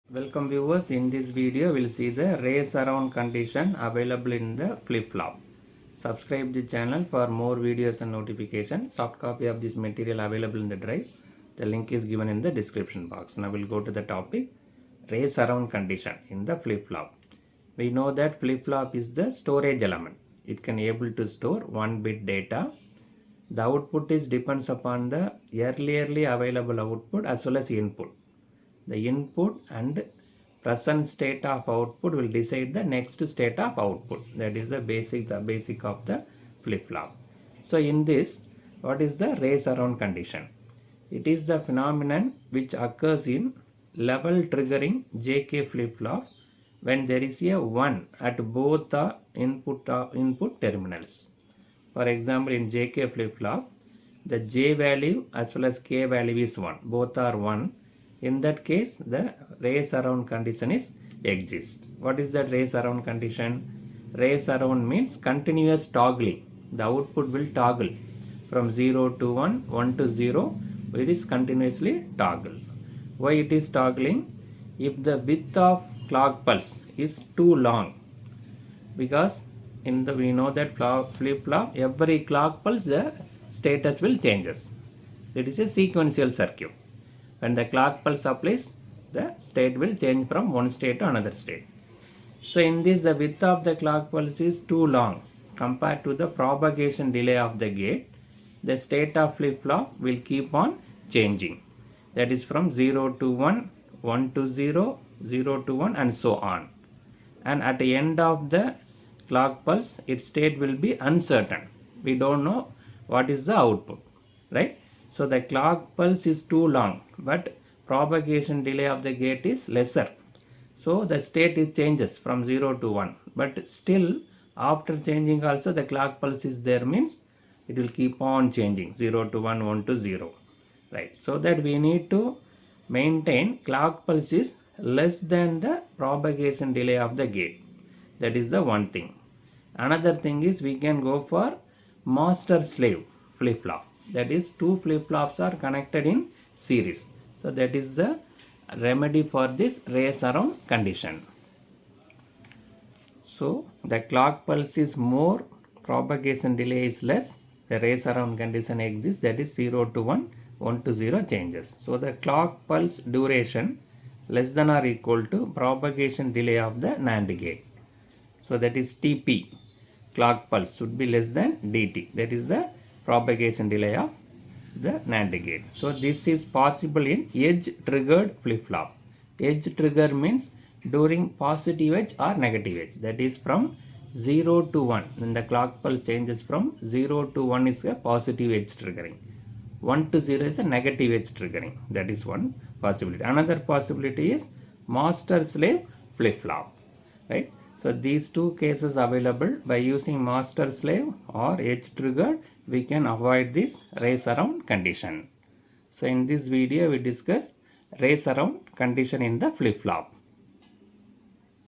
Welcome viewers, in this video we will see the race around condition available in the flip-flop. Subscribe the channel for more videos and notifications. Soft copy of this material available in the drive. The link is given in the description box. Now we'll go to the topic, race around condition in the flip-flop. We know that flip-flop is the storage element. It can able to store 1-bit data. The output is depends upon the earlierly available output as well as input. The input and present state of output will decide the next state of output. That is the basic of the flip-flop. So in this, what is the race around condition? It is the phenomenon which occurs in level triggering JK flip-flop when there is a 1 at both the input terminals. For example, in JK flip-flop, the J value as well as K value is 1. Both are 1. In that case, the race around condition is exists. What is that race around condition? Race around means continuous toggling. The output will toggle from 0 to 1, 1 to 0. It is continuously toggle. Why it is toggling? If the width of clock pulse is too long, because we know that flip-flop, every clock pulse the status will changes. It is a sequential circuit. When the clock pulse applies, the state will change from one state to another state. So in this, the width of the clock pulse is too long compared to the propagation delay of the gate. The state of flip-flop will keep on changing. That is from 0 to 1, 1 to 0, 0 to 1 and so on. And at the end of the clock pulse, its state will be uncertain. We don't know what is the output, right? So the clock pulse is too long, but propagation delay of the gate is lesser. So the state is changes from 0 to 1. But still, after changing also the clock pulse is there, means it will keep on changing 0 to 1, 1 to 0. Right. So that we need to maintain clock pulse is less than the propagation delay of the gate. That is the one thing. Another thing is we can go for master slave flip-flop. That is, two flip-flops are connected in series. So that is the remedy for this race around condition. So the clock pulse is more, propagation delay is less, the race around condition exists, that is 0 to 1, 1 to 0 changes. So the clock pulse duration less than or equal to propagation delay of the NAND gate. So that is TP, clock pulse should be less than DT, that is the propagation delay of the NAND gate. So this is possible in edge triggered flip-flop. Edge trigger means during positive edge or negative edge. That is from 0 to 1. When the clock pulse changes from 0 to 1 is a positive edge triggering. 1 to 0 is a negative edge triggering. That is one possibility. Another possibility is master slave flip-flop. Right? So these two cases available. By using master slave or edge triggered, we can avoid this race around condition. So in this video we discuss race around condition in the flip-flop.